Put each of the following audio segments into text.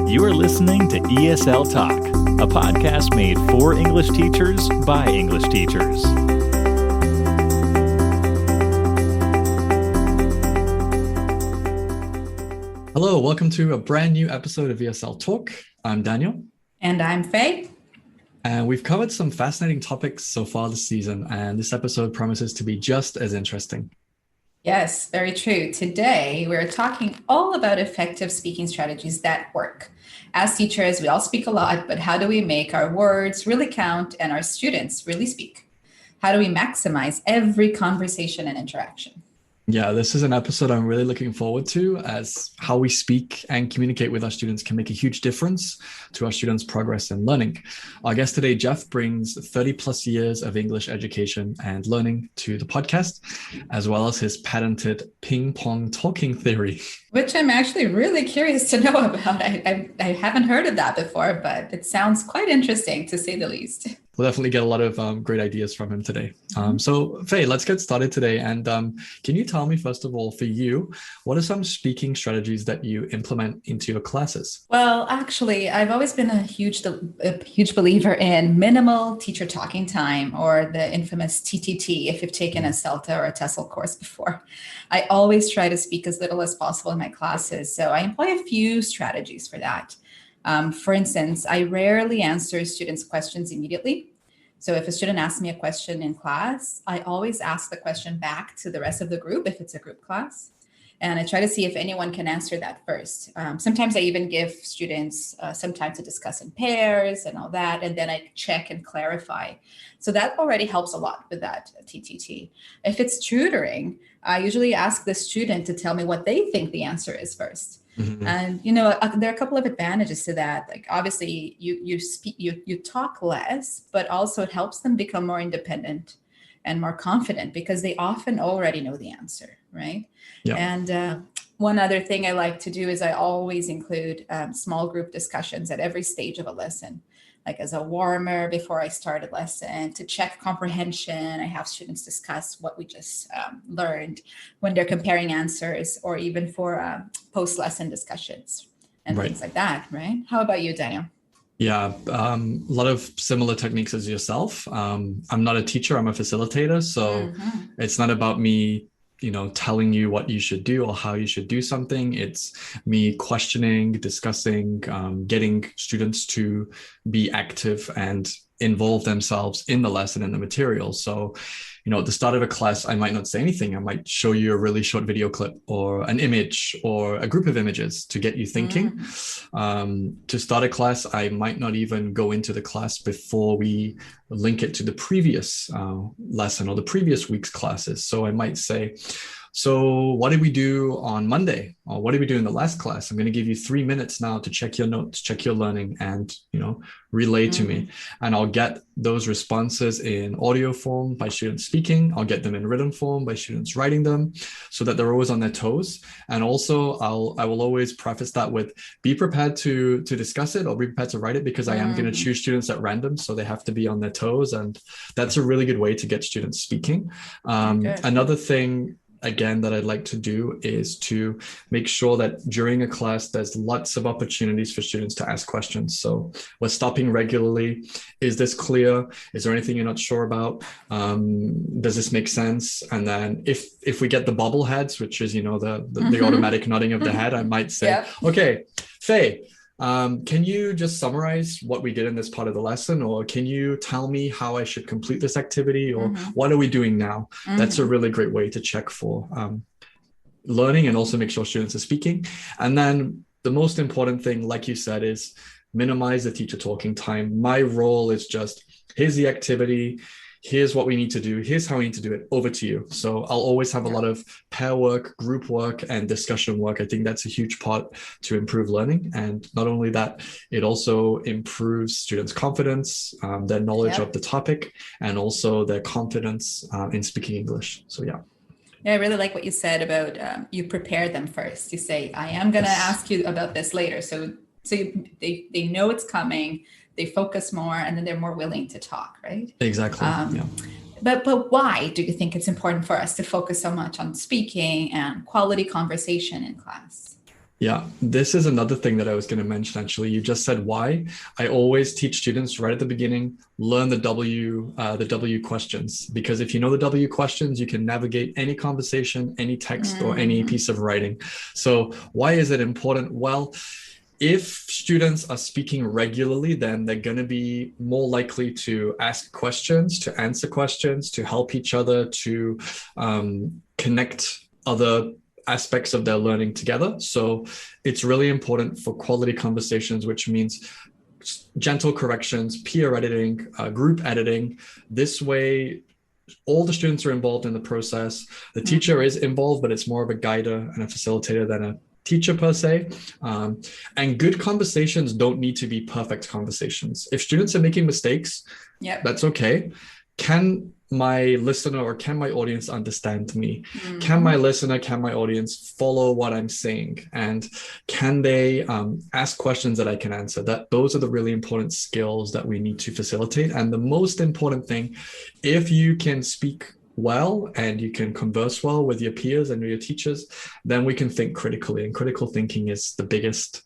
You are listening to ESL Talk, a podcast made for English teachers by English teachers. Hello, welcome to a brand new episode of ESL Talk. I'm Daniel. And I'm Faye. And we've covered some fascinating topics so far this season, and this episode promises to be just as interesting. Yes, very true. Today, we're talking all about effective speaking strategies that work. As teachers, we all speak a lot, but how do we make our words really count and our students really speak? How do we maximize every conversation and interaction? Yeah, this is an episode I'm really looking forward to, as how we speak and communicate with our students can make a huge difference to our students' progress and learning. Our guest today, Jeff, brings 30 plus years of English education and learning to the podcast, as well as his patented Ping Pong talking theory. Which I'm actually really curious to know about. I haven't heard of that before, but it sounds quite interesting to say the least. We'll definitely get a lot of great ideas from him today. So Faye, let's get started today. And can you tell me, first of all, for you, what are some speaking strategies that you implement into your classes? Well, actually, I've always been a huge believer in minimal teacher talking time, or the infamous TTT, if you've taken a CELTA or a TESOL course before. I always try to speak as little as possible in my classes. So I employ a few strategies for that. For instance, I rarely answer students' questions immediately. So if a student asks me a question in class, I always ask the question back to the rest of the group if it's a group class. And I try to see if anyone can answer that first. Sometimes I even give students some time to discuss in pairs and all that, and then I check and clarify. So that already helps a lot with that TTT. If it's tutoring, I usually ask the student to tell me what they think the answer is first. Mm-hmm. And, there are a couple of advantages to that. Like, obviously, you talk less, but also it helps them become more independent and more confident because they often already know the answer, right? Yeah. And one other thing I like to do is I always include small group discussions at every stage of a lesson, like as a warmer before I start a lesson to check comprehension. I have students discuss what we just learned when they're comparing answers, or even for post-lesson discussions and things like that, right? How about you, Daniel? Yeah, a lot of similar techniques as yourself. I'm not a teacher, I'm a facilitator. So It's not about me telling you what you should do or how you should do something. It's me questioning, discussing, getting students to be active and involve themselves in the lesson and the material. So, at the start of a class, I might not say anything. I might show you a really short video clip or an image or a group of images to get you thinking. To start a class, I might not even go into the class before we link it to the previous lesson or the previous week's classes. So I might say, so what did we do on Monday? Or what did we do in the last class? I'm going to give you 3 minutes now to check your notes, check your learning, and, relay to me. And I'll get those responses in audio form by students speaking. I'll get them in written form by students writing them, so that they're always on their toes. And also I will always preface that with, be prepared to discuss it or be prepared to write it, because I am going to choose students at random. So they have to be on their toes. And that's a really good way to get students speaking. Another thing, again, that I'd like to do is to make sure that during a class, there's lots of opportunities for students to ask questions. So we're stopping regularly. Is this clear? Is there anything you're not sure about? Does this make sense? And then if we get the bobbleheads, which is, the automatic nodding of the head, I might say, okay, Faye, can you just summarize what we did in this part of the lesson? Or can you tell me how I should complete this activity? Or what are we doing now? That's a really great way to check for learning and also make sure students are speaking. And then the most important thing, like you said, is minimize the teacher talking time. My role is just, here's the activity, here's what we need to do, here's how we need to do it, over to you. So I'll always have a lot of pair work, group work, and discussion work. I think that's a huge part to improve learning. And not only that, it also improves students' confidence, their knowledge of the topic, and also their confidence in speaking English. So yeah, I really like what you said about you prepare them first. You say, I am going to ask you about this later. So they know it's coming. They focus more, and then they're more willing to talk, right? Exactly. But why do you think it's important for us to focus so much on speaking and quality conversation in class? Yeah, this is another thing that I was going to mention, actually. You just said why. I always teach students right at the beginning, learn the W questions, because if you know the W questions, you can navigate any conversation, any text, or any piece of writing. So why is it important? Well, if students are speaking regularly, then they're going to be more likely to ask questions, to answer questions, to help each other, to connect other aspects of their learning together. So it's really important for quality conversations, which means gentle corrections, peer editing, group editing. This way, all the students are involved in the process. The teacher is involved, but it's more of a guider and a facilitator than a teacher per se. And good conversations don't need to be perfect conversations. If students are making mistakes, that's okay. Can my listener or can my audience understand me? Can my listener, can my audience follow what I'm saying? And can they ask questions that I can answer? Those are the really important skills that we need to facilitate. And the most important thing, if you can speak well and you can converse well with your peers and your teachers, then we can think critically. And critical thinking is the biggest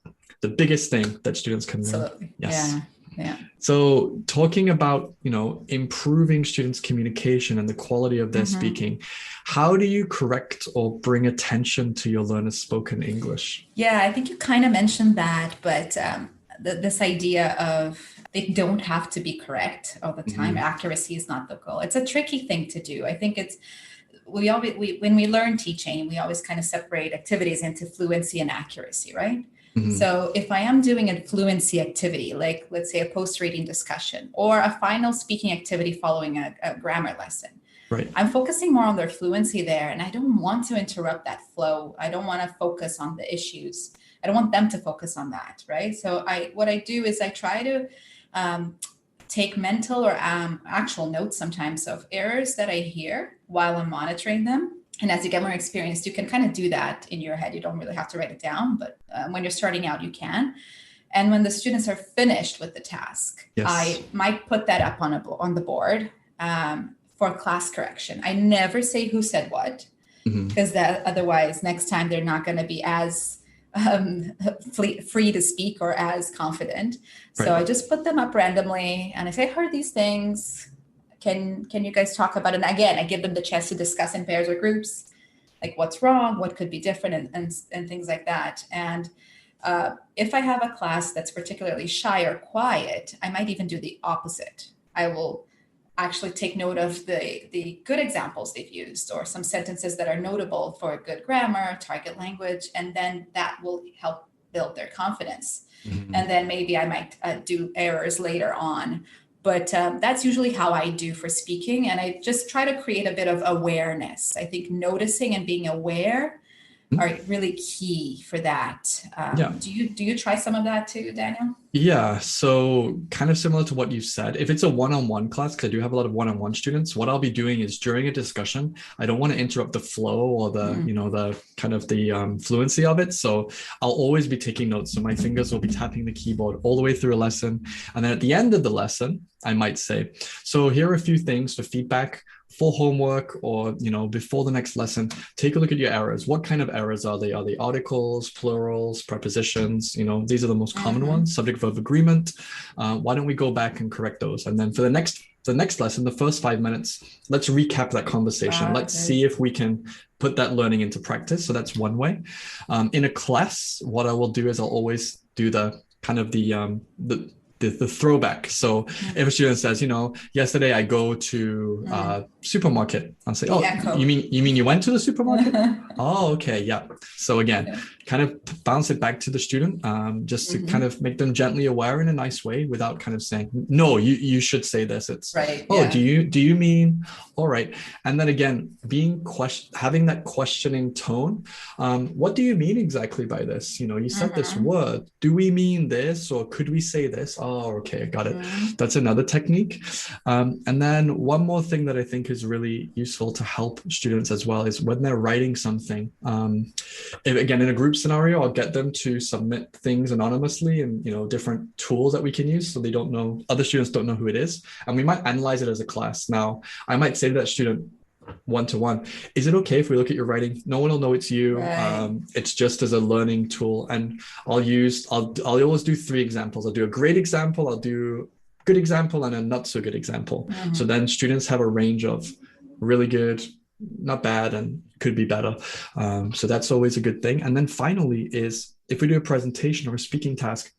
thing that students can learn. Absolutely. Yes. Yeah. So talking about, improving students' communication and the quality of their speaking, how do you correct or bring attention to your learners' spoken English? Yeah, I think you kind of mentioned that, but this idea of they don't have to be correct all the time. Accuracy is not the goal. It's a tricky thing to do. I think when we learn teaching, we always kind of separate activities into fluency and accuracy, right? So if I am doing a fluency activity, like let's say a post-reading discussion or a final speaking activity following a grammar lesson, right, I'm focusing more on their fluency there. And I don't want to interrupt that flow. I don't want to focus on the issues. I don't want them to focus on that, right? So what I do is I try to take mental or actual notes sometimes of errors that I hear while I'm monitoring them. And as you get more experienced, you can kind of do that in your head. You don't really have to write it down, but when you're starting out, you can. And when the students are finished with the task, I might put that up on the board for class correction. I never say who said what, because otherwise next time they're not going to be as free to speak or as confident. So I just put them up randomly and I say, I heard these things. Can you guys talk about it? And again, I give them the chance to discuss in pairs or groups, like what's wrong, what could be different, and things like that. And if I have a class that's particularly shy or quiet, I might even do the opposite. I will actually take note of the good examples they've used or some sentences that are notable for good grammar, target language, and then that will help build their confidence. And then maybe I might do errors later on. But that's usually how I do for speaking. And I just try to create a bit of awareness. I think noticing and being aware are really key for that. Do you try some of that too, Daniel? Yeah, so kind of similar to what you said. If it's a one-on-one class, because I do have a lot of one-on-one students, what I'll be doing is during a discussion, I don't want to interrupt the flow or the, the kind of the fluency of it. So I'll always be taking notes. So my fingers will be tapping the keyboard all the way through a lesson. And then at the end of the lesson, I might say, so here are a few things for feedback, for homework, or, before the next lesson, take a look at your errors. What kind of errors are they? Are they articles, plurals, prepositions? These are the most common ones, subject verb agreement. Why don't we go back and correct those? And then for the next lesson, the first 5 minutes, let's recap that conversation. Let's see if we can put that learning into practice. So that's one way. In a class, what I will do is I'll always do the kind of the throwback. So if a student says, yesterday I go to supermarket, I'll say, you mean you went to the supermarket? Oh, okay. Yeah. So again, kind of bounce it back to the student, just to kind of make them gently aware in a nice way without kind of saying, no, you should say this. It's do you mean, all right. And then again, having that questioning tone. What do you mean exactly by this? You said this word, do we mean this, or could we say this? Oh, okay. Got it. That's another technique. And then one more thing that I think is really useful to help students as well is when they're writing something, again, in a group scenario, I'll get them to submit things anonymously and, different tools that we can use. So other students don't know who it is. And we might analyze it as a class. Now, I might say to that student, one-to-one. Is it okay if we look at your writing? No one will know it's you. Right. It's just as a learning tool. And I'll always do 3 examples. I'll do a great example, I'll do a good example, and a not so good example. So then students have a range of really good, not bad, and could be better. So that's always a good thing. And then finally is if we do a presentation or a speaking task,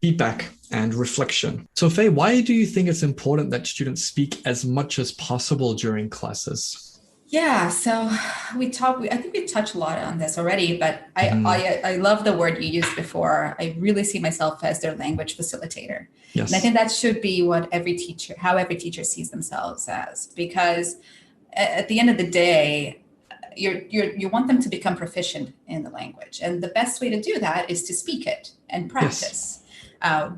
feedback and reflection. So Faye, why do you think it's important that students speak as much as possible during classes? Yeah, so I think we touched a lot on this already, but I love the word you used before. I really see myself as their language facilitator. Yes. And I think that should be what how every teacher sees themselves as, because at the end of the day, you want them to become proficient in the language. And the best way to do that is to speak it and practice. Yes.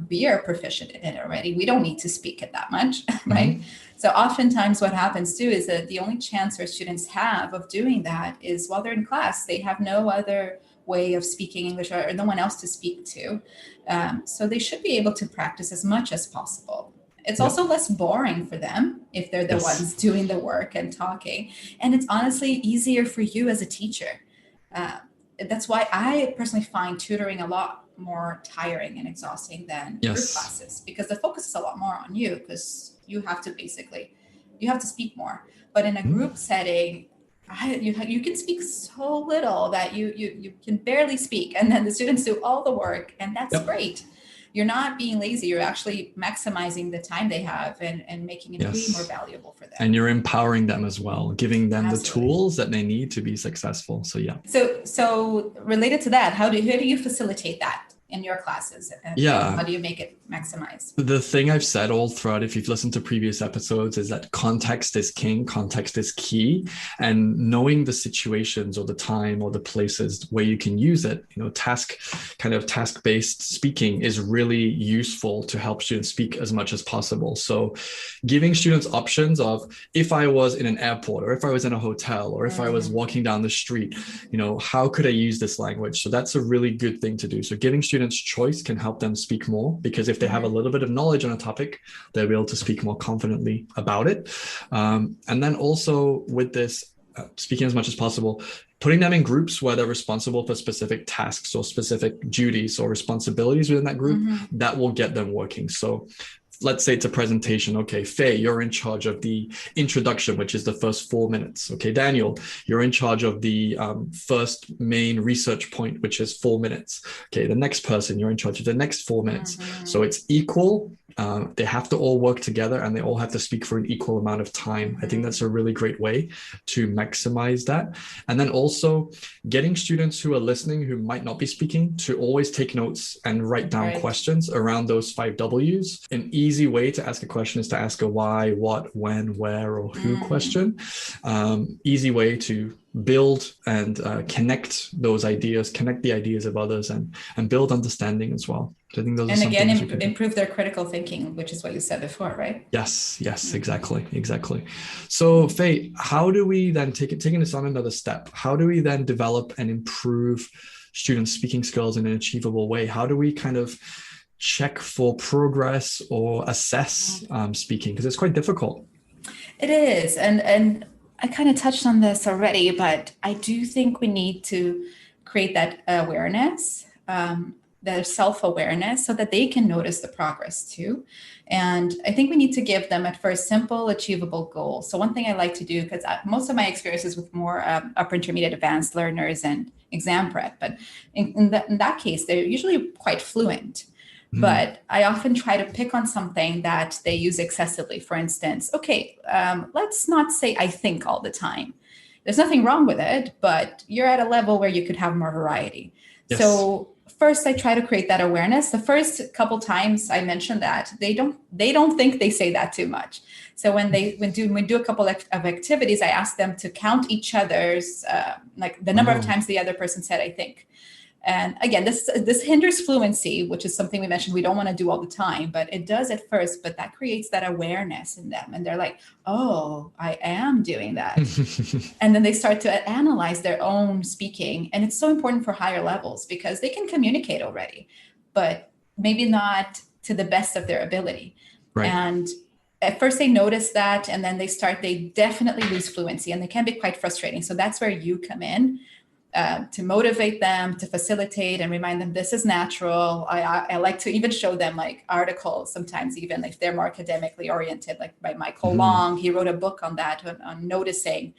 We are proficient in it already. We don't need to speak it that much, right? So oftentimes what happens too is that the only chance our students have of doing that is while they're in class. They have no other way of speaking English or no one else to speak to. So they should be able to practice as much as possible. It's also less boring for them if they're the ones doing the work and talking. And it's honestly easier for you as a teacher. That's why I personally find tutoring a lot more tiring and exhausting than group classes, because the focus is a lot more on you, because you have to speak more. But in a group setting, you can speak so little that you can barely speak, and then the students do all the work, and that's great. You're not being lazy. You're actually maximizing the time they have and making it way more valuable for them. And you're empowering them as well, giving them the tools that they need to be successful. So yeah. So related to that, how do you facilitate that in your classes? And how do you make it maximized? The thing I've said all throughout, if you've listened to previous episodes, is that context is king, context is key. And knowing the situations or the time or the places where you can use it, task-based speaking is really useful to help students speak as much as possible. So giving students options of, if I was in an airport, or if I was in a hotel, or if I was walking down the street, how could I use this language? So that's a really good thing to do. So giving students choice can help them speak more, because if they have a little bit of knowledge on a topic, they'll be able to speak more confidently about it. And then also with this, speaking as much as possible, putting them in groups where they're responsible for specific tasks or specific duties or responsibilities within that group, that will get them working. So let's say it's a presentation. Okay, Faye, you're in charge of the introduction, which is the first 4 minutes. Okay, Daniel, you're in charge of the first main research point, which is 4 minutes. Okay, the next person, you're in charge of the next 4 minutes. So it's equal. They have to all work together, and they all have to speak for an equal amount of time. I think that's a really great way to maximize that. And then also getting students who are listening, who might not be speaking, to always take notes and write down questions around those 5 W's. An easy way to ask a question is to ask a why, what, when, where, or who question. Easy way to build and connect those ideas, connect the ideas of others, and build understanding as well. So I think those are some things improve their critical thinking, which is what you said before, right? Yes, exactly. So Faye, how do we then taking this on another step? How do we then develop and improve students' speaking skills in an achievable way? How do we kind of check for progress or assess speaking? Because it's quite difficult. It is, and I kind of touched on this already, but I do think we need to create that awareness, the self-awareness, so that they can notice the progress too. And I think we need to give them at first simple, achievable goals. So one thing I like to do, because most of my experience is with more upper intermediate advanced learners and exam prep, but in that case, they're usually quite fluent. But I often try to pick on something that they use excessively. For instance, let's not say I think all the time. There's nothing wrong with it, but you're at a level where you could have more variety. Yes. So first, I try to create that awareness. The first couple times I mentioned that, they don't think they say that too much. So when we do a couple of activities, I ask them to count each other's, like the number of times the other person said, I think. And again, this hinders fluency, which is something we mentioned we don't want to do all the time, but it does at first. But that creates that awareness in them. And they're like, oh, I am doing that. And then they start to analyze their own speaking. And it's so important for higher levels because they can communicate already, but maybe not to the best of their ability. Right. And at first they notice that, and then they definitely lose fluency, and they can be quite frustrating. So that's where you come in, to motivate them, to facilitate and remind them this is natural. I like to even show them like articles, sometimes even if they're more academically oriented, like by Michael Long. He wrote a book on that, on noticing.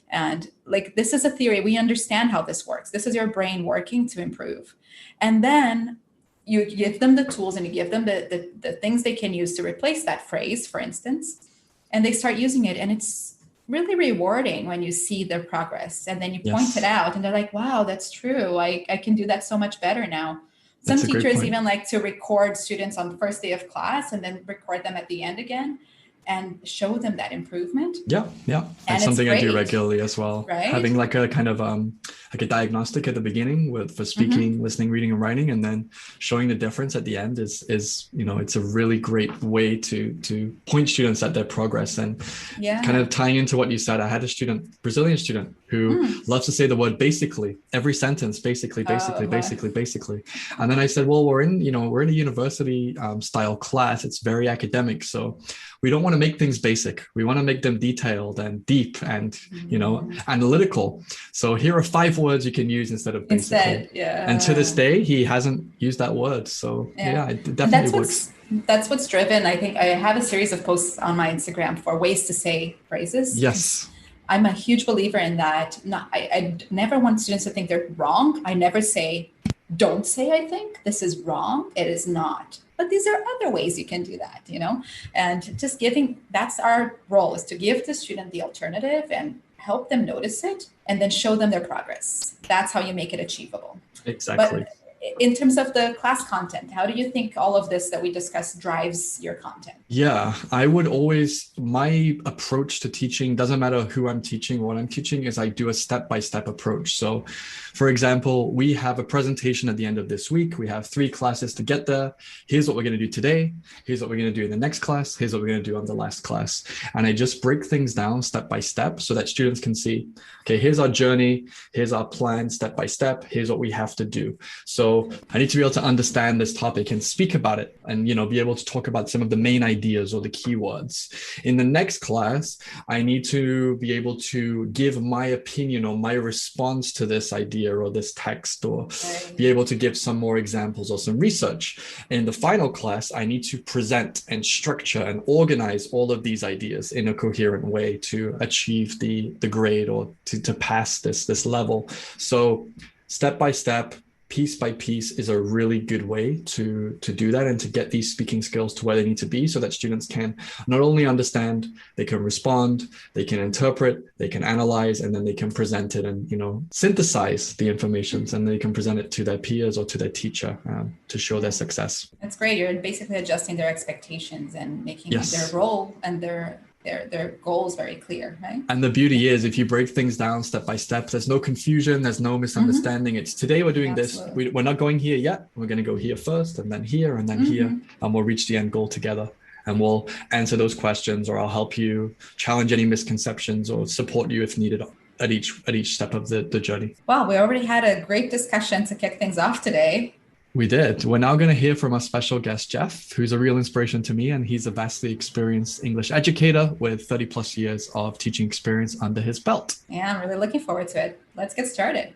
And like, this is a theory. We understand how this works. This is your brain working to improve. And then you give them the tools, and you give them the things they can use to replace that phrase, for instance, and they start using it. And it's really rewarding when you see their progress, and then you point it out, and they're like, wow, that's true. I can do that so much better now. Some teachers even like to record students on the first day of class and then record them at the end again and show them that improvement. Yeah. That's something I do regularly as well. Right? Having like a kind of like a diagnostic at the beginning for speaking, listening, reading, and writing, and then showing the difference at the end is it's a really great way to point students at their progress. And kind of tying into what you said, I had a Brazilian student who loves to say the word basically every sentence, basically. And then I said, well, we're in a university style class. It's very academic, so we don't want to make things basic. We want to make them detailed and deep and, analytical. So here are 5 words you can use instead of basically. And to this day, he hasn't used that word. So it definitely works. That's what's driven. I think I have a series of posts on my Instagram for ways to say phrases. Yes. I'm a huge believer in that. I never want students to think they're wrong. I never say, don't say, I think this is wrong. It is not. But these are other ways you can do that, and just that's our role, is to give the student the alternative and help them notice it, and then show them their progress. That's how you make it achievable. Exactly. But in terms of the class content, how do you think all of this that we discussed drives your content? Yeah, my approach to teaching, doesn't matter who I'm teaching or what I'm teaching, is I do a step-by-step approach. So for example, we have a presentation at the end of this week. We have 3 classes to get there. Here's what we're going to do today. Here's what we're going to do in the next class. Here's what we're going to do on the last class. And I just break things down step by step so that students can see, okay, here's our journey. Here's our plan step by step. Here's what we have to do. So I need to be able to understand this topic and speak about it, and be able to talk about some of the main ideas or the keywords. In the next class, I need to be able to give my opinion or my response to this idea or this text, or be able to give some more examples or some research. In the final class, I need to present and structure and organize all of these ideas in a coherent way to achieve the grade, or to pass this level. So step by step, piece by piece is a really good way to do that, and to get these speaking skills to where they need to be, so that students can not only understand, they can respond, they can interpret, they can analyze, and then they can present it and synthesize the information, and they can present it to their peers or to their teacher to show their success. That's great. You're basically adjusting their expectations and making their role and their goals very clear, right? And the beauty is, if you break things down step by step, there's no confusion, there's no misunderstanding. It's today we're doing this. We're not going here yet. We're going to go here first, and then here, and then here, and we'll reach the end goal together. And we'll answer those questions, or I'll help you challenge any misconceptions, or support you if needed at each step of the journey. Wow, we already had a great discussion to kick things off today. We did. We're now going to hear from our special guest, Jeff, who's a real inspiration to me, and he's a vastly experienced English educator with 30 plus years of teaching experience under his belt. Yeah, I'm really looking forward to it. Let's get started.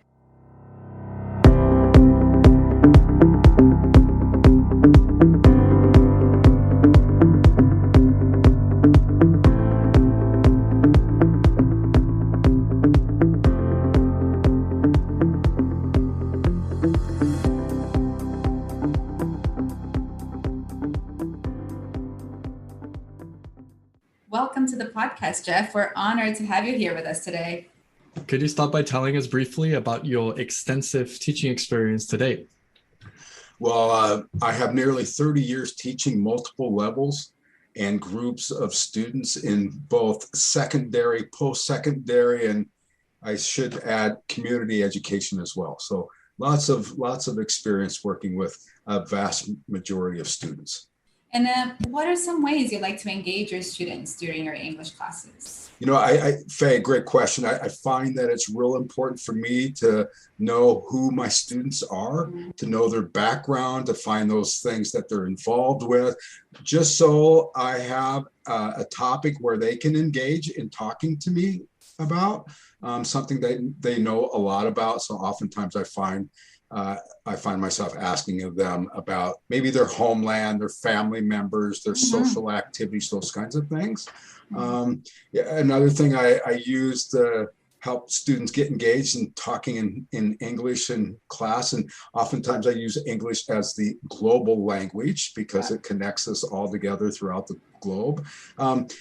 Welcome to the podcast, Jeff. We're honored to have you here with us today. Could you start by telling us briefly about your extensive teaching experience to date? Well, I have nearly 30 years teaching multiple levels and groups of students in both secondary, post-secondary, and I should add community education as well. So lots of experience working with a vast majority of students. And what are some ways you like to engage your students during your English classes? Faye, great question. I find that it's real important for me to know who my students are, to know their background, to find those things that they're involved with, just so I have a topic where they can engage in talking to me about something that they know a lot about. So oftentimes I find myself asking of them about maybe their homeland, their family members, their social activities, those kinds of things. Another thing I use to help students get engaged in talking in English in class, and oftentimes I use English as the global language because it connects us all together throughout the globe,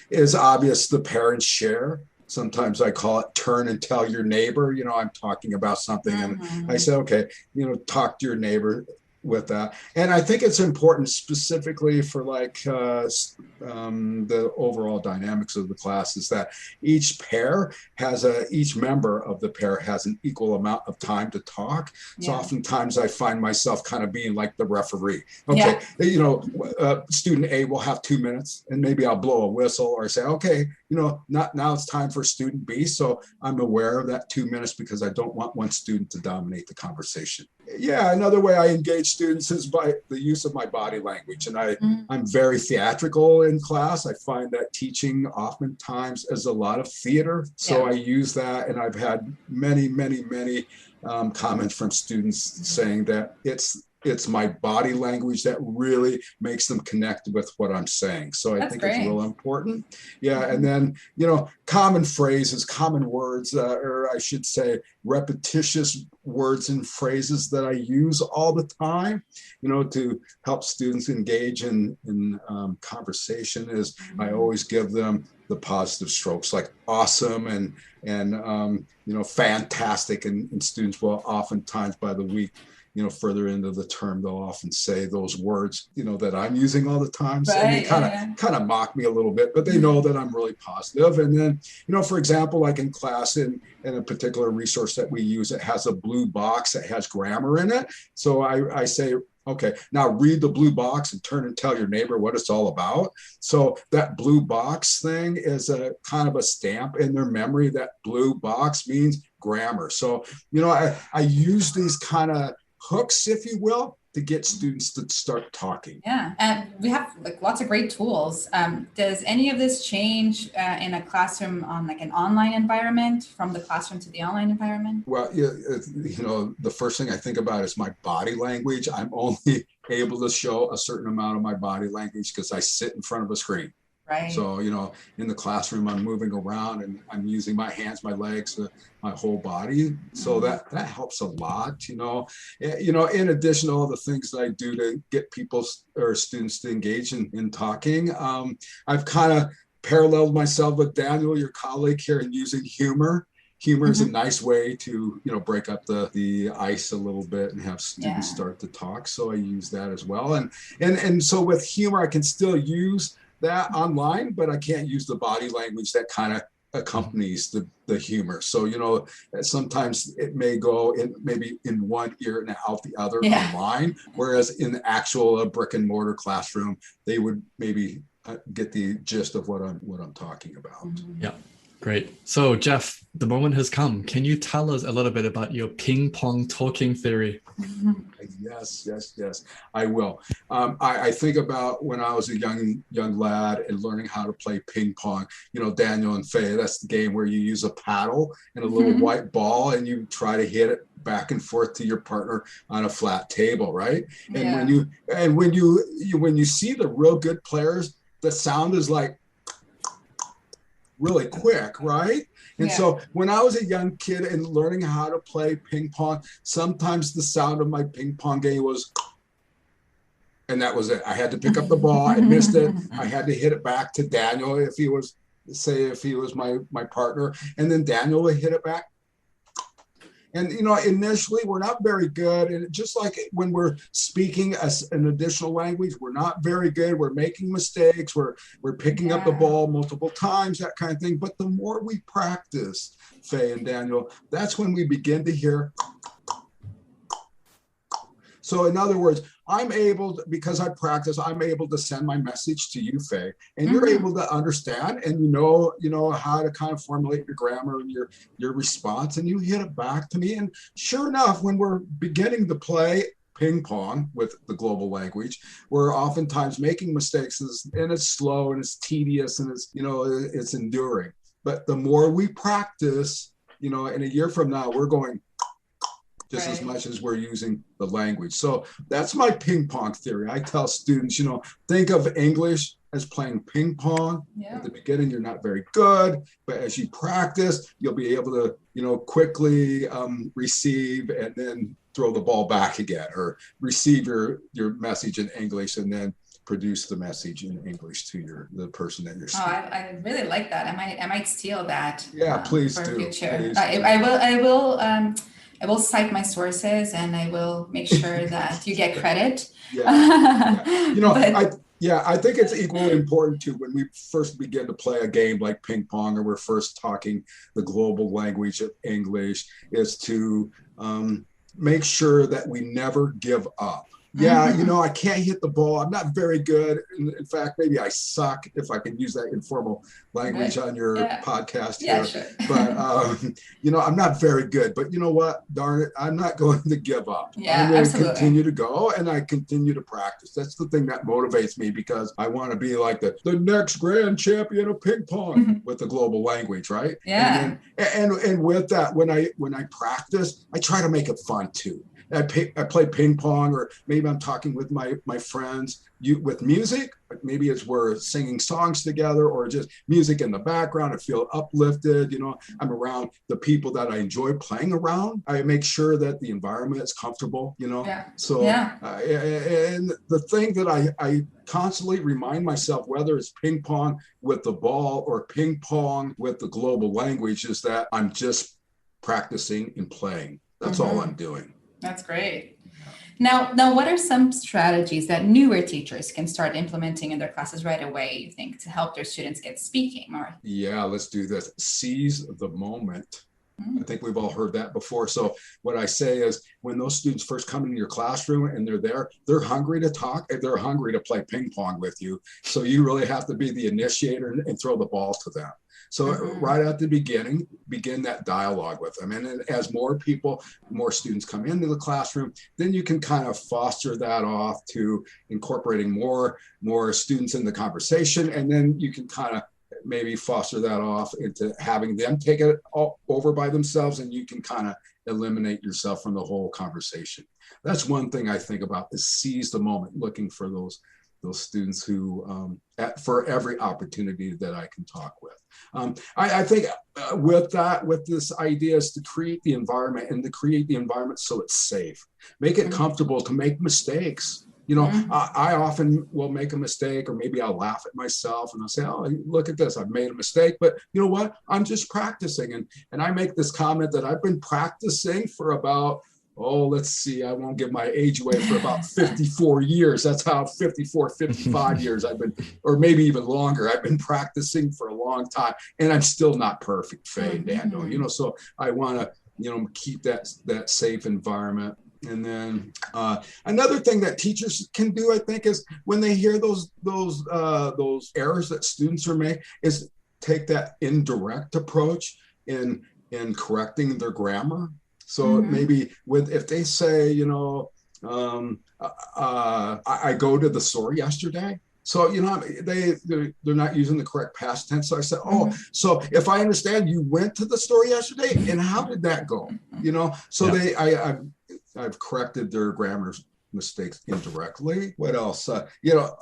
is obvious the parents share. Sometimes I call it turn and tell your neighbor. I'm talking about something and I say, okay, talk to your neighbor with that. And I think it's important specifically for the overall dynamics of the class is that each member of the pair has an equal amount of time to talk. So oftentimes I find myself kind of being like the referee. Okay, student A will have 2 minutes and maybe I'll blow a whistle or say, okay, now it's time for student B. So I'm aware of that 2 minutes because I don't want one student to dominate the conversation. Yeah, another way I engage students is by the use of my body language. And I'm very theatrical in class. I find that teaching oftentimes is a lot of theater. So I use that. And I've had many, many, many comments from students saying that it's my body language that really makes them connect with what I'm saying. So I think it's real important. Yeah. And then, common phrases, common words, or I should say repetitious words and phrases that I use all the time, to help students engage in conversation is I always give them the positive strokes like awesome and fantastic. And students will oftentimes by the week, further into the term, they'll often say those words, that I'm using all the time. So they kind of mock me a little bit, but they know that I'm really positive. And then, for example, like in class in a particular resource that we use, it has a blue box that has grammar in it. So I say, okay, now read the blue box and turn and tell your neighbor what it's all about. So that blue box thing is a kind of a stamp in their memory. That blue box means grammar. So, I use these kind of hooks, if you will, to get students to start talking. Yeah, and we have lots of great tools. Does any of this change in a classroom on an online environment, from the classroom to the online environment? Well, the first thing I think about is my body language. I'm only able to show a certain amount of my body language because I sit in front of a screen. Right. So, in the classroom, I'm moving around and I'm using my hands, my legs, my whole body. So that helps a lot, in addition to all the things that I do to get people or students to engage in talking. I've kind of paralleled myself with Daniel, your colleague here, in using humor. Humor is a nice way to, break up the ice a little bit and have students start to talk. So I use that as well. And so with humor, I can still use that online, but I can't use the body language that kind of accompanies the humor. So, sometimes it may go in maybe in one ear and out the other online, whereas in the actual brick and mortar classroom, they would maybe get the gist of what I'm talking about. Yeah. Great. So, Jeff, the moment has come. Can you tell us a little bit about your ping pong talking theory? Yes, I will. I think about when I was a young lad and learning how to play ping pong. Daniel and Faye, that's the game where you use a paddle and a little white ball and you try to hit it back and forth to your partner on a flat table, right? And when you see the real good players, the sound is like really quick, right? And so when I was a young kid and learning how to play ping pong, sometimes the sound of my ping pong game was, and that was it. I had to pick up the ball. I missed it. I had to hit it back to Daniel if he was my partner, and then Daniel would hit it back. And, initially we're not very good. And just like when we're speaking an additional language, we're not very good. We're making mistakes. We're picking up the ball multiple times, that kind of thing. But the more we practice, Faye and Daniel, that's when we begin to hear. So in other words, I'm able to, because I practice, I'm able to send my message to you, Faye, and you're able to understand, and you know how to kind of formulate your grammar and your response, and you hit it back to me. And sure enough, when we're beginning to play ping pong with the global language, we're oftentimes making mistakes, and it's slow and it's tedious and it's, you know, it's enduring. But the more we practice, you know, in a year from now, we're going just as much as we're using the language. So that's my ping pong theory. I tell students, you know, think of English as playing ping pong. At the beginning, you're not very good, but as you practice, you'll be able to, you know, quickly receive and then throw the ball back again, or receive your message in English and then produce the message in English to the person that you're speaking. Oh, I really like that. I might steal that. Yeah, please for do. Future. Please I will cite my sources, and I will make sure that you get credit. Yeah. You know, I think it's equally important too when we first begin to play a game like ping pong, or we're first talking the global language of English, is to make sure that we never give up. Yeah, you know, I can't hit the ball. I'm not very good. In fact, maybe I suck, if I can use that informal language on your podcast here. Sure. But, you know, I'm not very good. But you know what? Darn it, I'm not going to give up. Yeah, I'm going absolutely. to continue to go, and I continue to practice. That's the thing that motivates me, because I want to be like the next grand champion of ping pong with the global language, right? Yeah. And with that, when I practice, I try to make it fun too. I play ping pong, or maybe I'm talking with my friends with music. Maybe it's we're singing songs together, or just music in the background. I feel uplifted. You know, I'm around the people that I enjoy playing around. I make sure that the environment is comfortable, you know. So and the thing that I constantly remind myself, whether it's ping pong with the ball or ping pong with the global language, is that I'm just practicing and playing. That's all I'm doing. That's great. Now, what are some strategies that newer teachers can start implementing in their classes right away, you think, to help their students get speaking more? Yeah, let's do this. Seize the moment. I think we've all heard that before. So what I say is, when those students first come into your classroom and they're hungry to talk, and they're hungry to play ping pong with you. So you really have to be the initiator and throw the ball to them. So right at the beginning, begin that dialogue with them. And then as more students come into the classroom, then you can kind of foster that off to incorporating more students in the conversation. And then you can kind of maybe foster that off into having them take it all over by themselves, and you can kind of eliminate yourself from the whole conversation. That's one thing I think about, is seize the moment, looking for those students who, for every opportunity that I can talk with. I think with this idea is to create the environment, and to create the environment so it's safe. Make it comfortable to make mistakes. You know, I often will make a mistake, or maybe I'll laugh at myself and I'll say, oh, look at this, I've made a mistake. But you know what? I'm just practicing. And I make this comment that I've been practicing for about, let's see, I won't give my age away, for about 54 years. That's how 55 years I've been, or maybe even longer. I've been practicing for a long time, and I'm still not perfect, Faye and Daniel, you know, so I want to, you know, keep that safe environment. And then another thing that teachers can do, I think, is when they hear those errors that students are making, is take that indirect approach in correcting their grammar. So maybe if they say, you know, I go to the store yesterday. So, you know, they're not using the correct past tense. So I said, so if I understand, you went to the store yesterday, and how did that go? You know, so I've corrected their grammar mistakes indirectly. What else? You know,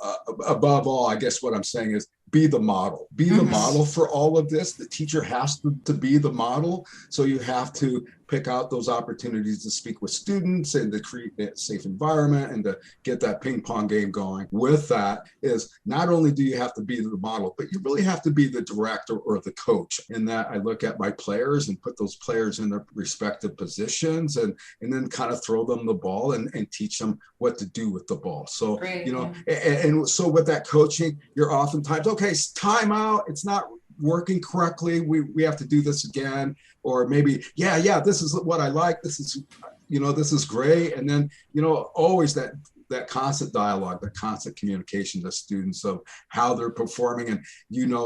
above all, I guess what I'm saying is, be the model. Be the model for all of this. The teacher has to be the model. So you have to pick out those opportunities to speak with students, and to create a safe environment, and to get that ping pong game going. With that is, not only do you have to be the model, but you really have to be the director or the coach. In that, I look at my players and put those players in their respective positions, and then kind of throw them the ball and teach them what to do with the ball. So, you know, and so with that coaching, you're oftentimes, okay, time out. It's not working correctly. We have to do this again. Or maybe, this is what I like. This is this is great. And then, always that constant dialogue, that constant communication to students of how they're performing. And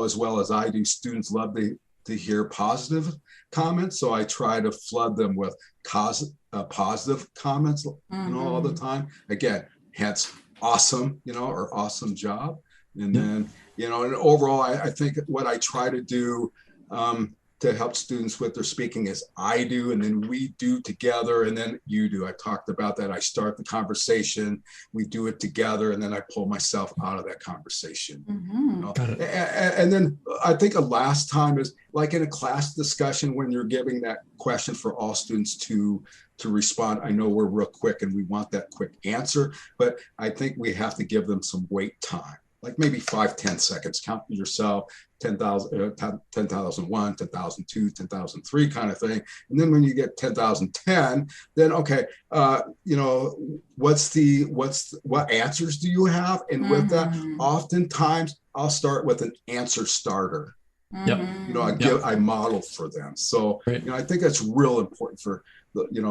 as well as I do, students love to hear positive comments. So I try to flood them with positive comments, all the time. Again, hence awesome, or awesome job. And then, and overall, I think what I try to do to help students with their speaking is I do, and then we do together, and then you do. I talked about that. I start the conversation, we do it together, and then I pull myself out of that conversation. Got it. And then I think a last time is like in a class discussion when you're giving that question for all students to respond. I know we're real quick and we want that quick answer, but I think we have to give them some wait time. Like maybe 5-10 seconds, count yourself, 10,001, 10,002, 10,003 kind of thing. And then when you get 10,010, then, okay, what answers do you have? And with that, oftentimes I'll start with an answer starter. Yep. I model for them. So, I think that's real important for,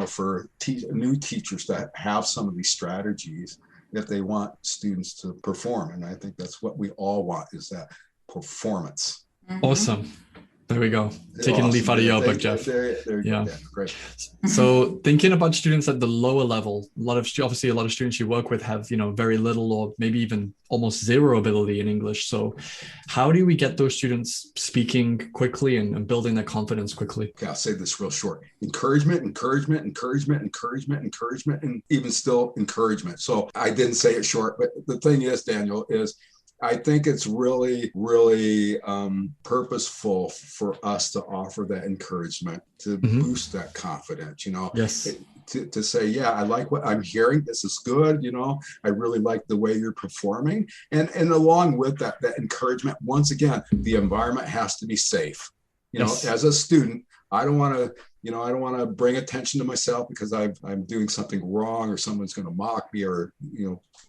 for new teachers to have some of these strategies if they want students to perform. And I think that's what we all want, is that performance. Awesome. There we go. Taking a leaf out of your book, Jeff. There you go. Yeah, great. So thinking about students at the lower level, obviously a lot of students you work with have, very little or maybe even almost zero ability in English. So how do we get those students speaking quickly and building their confidence quickly? Okay, I'll say this real short. Encouragement, and even still encouragement. So I didn't say it short, but the thing is, Daniel, is I think it's really, really purposeful for us to offer that encouragement to boost that confidence, Yes. To say, yeah, I like what I'm hearing. This is good. I really like the way you're performing. And along with that encouragement, once again, the environment has to be safe. As a student, I don't want to bring attention to myself because I'm doing something wrong or someone's going to mock me or,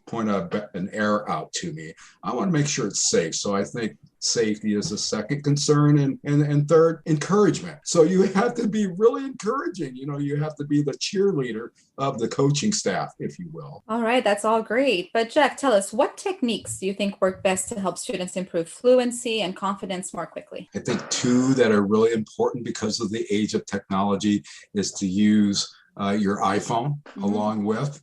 point an error out to me. I want to make sure it's safe. So I think safety is a second concern. And third, encouragement. So you have to be really encouraging. You have to be the cheerleader of the coaching staff, if you will. All right. That's all great. But Jeff, tell us, what techniques do you think work best to help students improve fluency and confidence more quickly? I think two that are really important because of the age of technology is to use your iPhone along with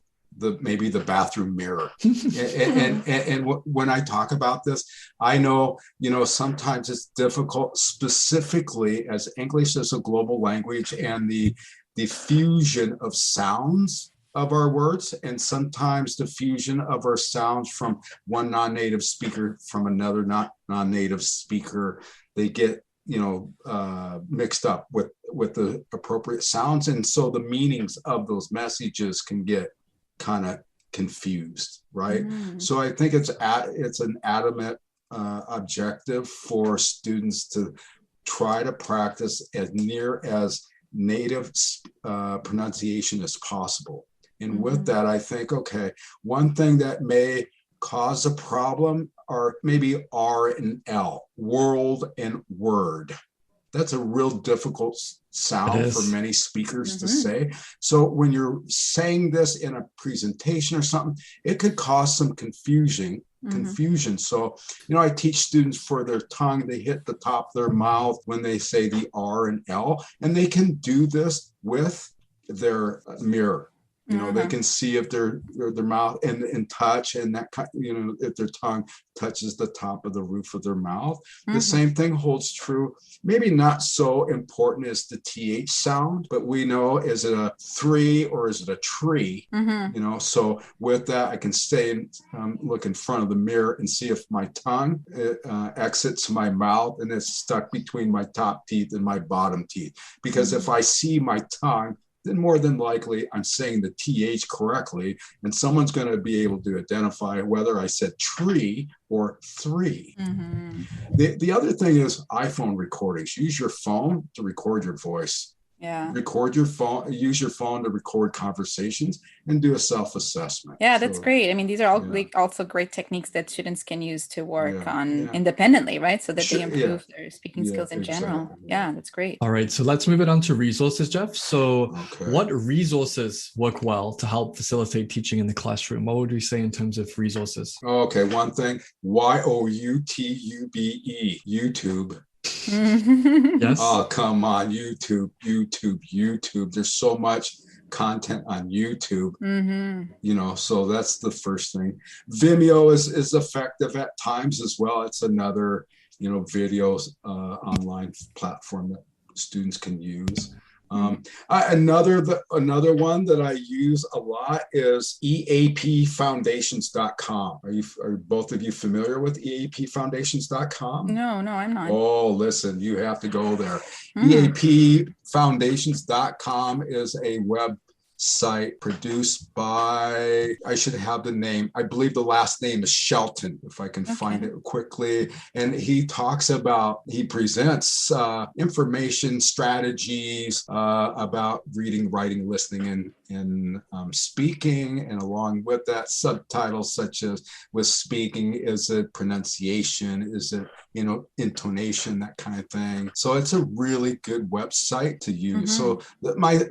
maybe the bathroom mirror. and when I talk about this, I know, sometimes it's difficult, specifically as English is a global language and the fusion of sounds of our words, and sometimes the fusion of our sounds from one non-native speaker from another non-native speaker, they get mixed up with the appropriate sounds. And so the meanings of those messages can get kind of confused, right? So I think it's an adamant objective for students to try to practice as near as native pronunciation as possible. And with that, I think, okay, one thing that may cause a problem are maybe R and L, world and word. That's a real difficult sound for many speakers to say. So when you're saying this in a presentation or something, it could cause some confusion. So, I teach students for their tongue, they hit the top of their mouth when they say the R and L, and they can do this with their mirror. They can see if their mouth and touch and that, if their tongue touches the top of the roof of their mouth. The same thing holds true. Maybe not so important as the TH sound, but we know, is it a 3 or is it a tree? So with that, I can stay and look in front of the mirror and see if my tongue exits my mouth and it's stuck between my top teeth and my bottom teeth. Because if I see my tongue, then more than likely I'm saying the TH correctly, and someone's going to be able to identify whether I said tree or 3. The other thing is iPhone recordings. Use your phone to record your voice. Yeah. Record your phone, use your phone to record conversations and do a self-assessment. Yeah, that's great. I mean, these are all yeah. also great techniques that students can use to work on Yeah. independently, right? So that they Sure, improve their speaking skills in general. Exactly. Yeah, that's great. All right, so let's move it on to resources, Jeff. So Okay. what resources work well to help facilitate teaching in the classroom? What would you say in terms of resources? Okay, one thing, YouTube, YouTube. Yes. Oh, come on, YouTube. There's so much content on YouTube, so that's the first thing. Vimeo is effective at times as well. It's another, videos online platform that students can use. Another one that I use a lot is eapfoundations.com. Are both of you familiar with eapfoundations.com? No, I'm not. Oh, listen, you have to go there. eapfoundations.com is a website produced by, I should have the name, I believe the last name is Shelton, if I can find it quickly. And he presents information strategies about reading, writing, listening, and speaking. And along with that, subtitles such as with speaking, is it pronunciation? Is it, intonation, that kind of thing. So it's a really good website to use. So my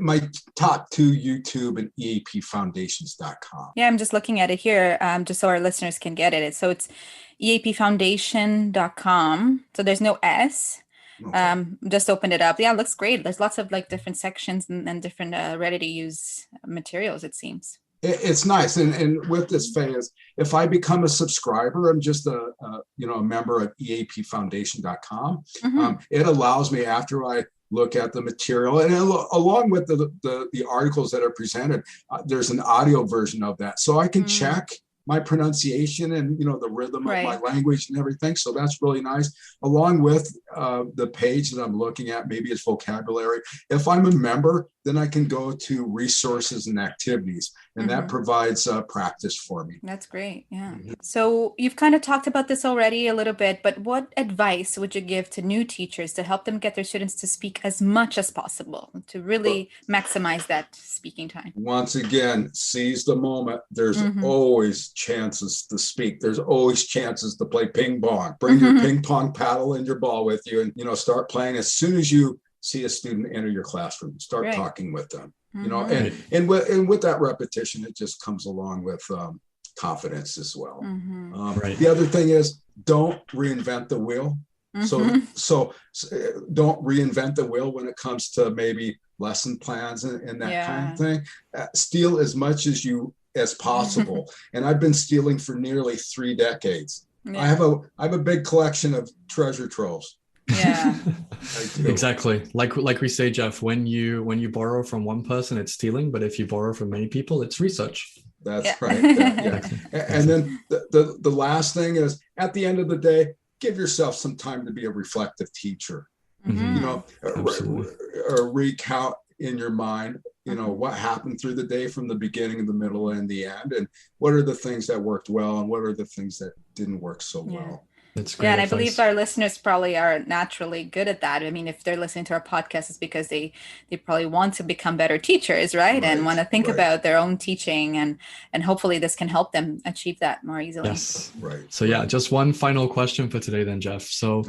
top two, YouTube and eapfoundations.com. Yeah, I'm just looking at it here, just so our listeners can get it. So it's eapfoundation.com. So there's no S. Okay. Just opened it up. Yeah, it looks great. There's lots of different sections and different ready to use materials, it seems. It's nice. And with this phase, if I become a subscriber, I'm just a member of eapfoundation.com. It allows me, after I look at the material and along with the articles that are presented, there's an audio version of that. So I can check my pronunciation and, the rhythm of my language and everything. So that's really nice. Along with the page that I'm looking at, maybe it's vocabulary. If I'm a member, then I can go to resources and activities, and that provides practice for me. That's great. Yeah. So you've kind of talked about this already a little bit, but what advice would you give to new teachers to help them get their students to speak as much as possible, to really maximize that speaking time? Once again, seize the moment. There's always chances to speak. There's always chances to play ping pong. Bring your ping pong paddle and your ball with you, and start playing as soon as you see a student enter your classroom. Start talking with them. And with that repetition, it just comes along with confidence as well. The other thing is, don't reinvent the wheel. So don't reinvent the wheel when it comes to maybe lesson plans and that kind of thing. Steal as much as possible. And I've been stealing for nearly 3 decades. I have a big collection of treasure troves. Yeah. Exactly. Like we say, Jeff, when you borrow from one person, it's stealing, but if you borrow from many people, it's research. That's right. And then the last thing is, at the end of the day, give yourself some time to be a reflective teacher. Or recount in your mind, what happened through the day, from the beginning and the middle and the end, and what are the things that worked well and what are the things that didn't work so well. That's great. Yeah, and I believe our listeners probably are naturally good at that. I mean, if they're listening to our podcast, it's because they probably want to become better teachers, right? And want to think about their own teaching, and hopefully this can help them achieve that more easily. Yes. Right. So just one final question for today then, Jeff. So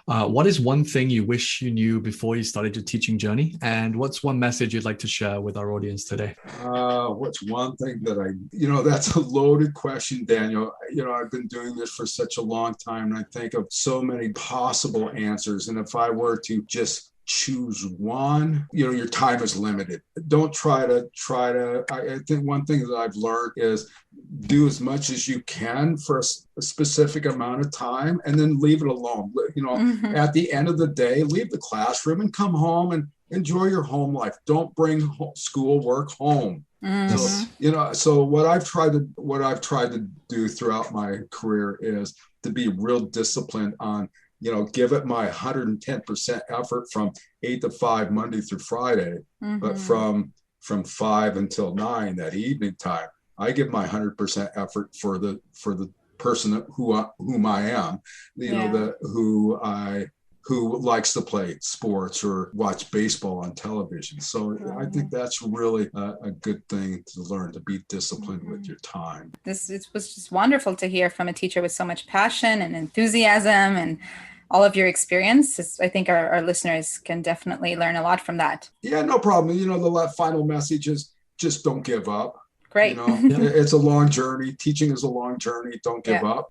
what is one thing you wish you knew before you started your teaching journey? And what's one message you'd like to share with our audience today? What's one thing that that's a loaded question, Daniel. I've been doing this for such a long time. I think of so many possible answers. And if I were to just choose one, your time is limited. Don't try to, I think one thing that I've learned is do as much as you can for a specific amount of time and then leave it alone. At the end of the day, leave the classroom and come home and enjoy your home life. Don't bring schoolwork home. So what I've tried to do throughout my career is to be real disciplined on, give it my 110% effort from 8 to 5 Monday through Friday, but from 5 until 9 that evening time, I give my 100% effort for the person whom I am, who I who likes to play sports or watch baseball on television. So I think that's really a good thing to learn, to be disciplined with your time. It was just wonderful to hear from a teacher with so much passion and enthusiasm and all of your experience. I think our listeners can definitely learn a lot from that. Yeah, no problem. The final message is just don't give up. Great. It's a long journey. Teaching is a long journey. Don't give up.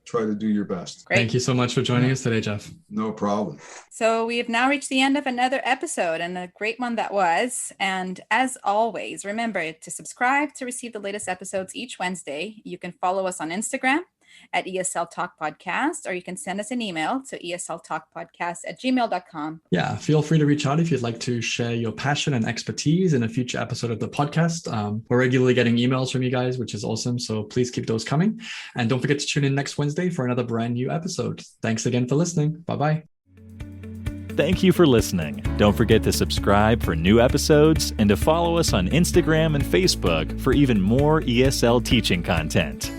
Try to do your best. Great. Thank you so much for joining us today, Jeff. No problem. So we have now reached the end of another episode, and a great one that was. And as always, remember to subscribe to receive the latest episodes each Wednesday. You can follow us on Instagram at ESL Talk Podcast, or you can send us an email to esltalkpodcast@gmail.com. Yeah, feel free to reach out if you'd like to share your passion and expertise in a future episode of the podcast. We're regularly getting emails from you guys, which is awesome. So please keep those coming. And don't forget to tune in next Wednesday for another brand new episode. Thanks again for listening. Bye-bye. Thank you for listening. Don't forget to subscribe for new episodes and to follow us on Instagram and Facebook for even more ESL teaching content.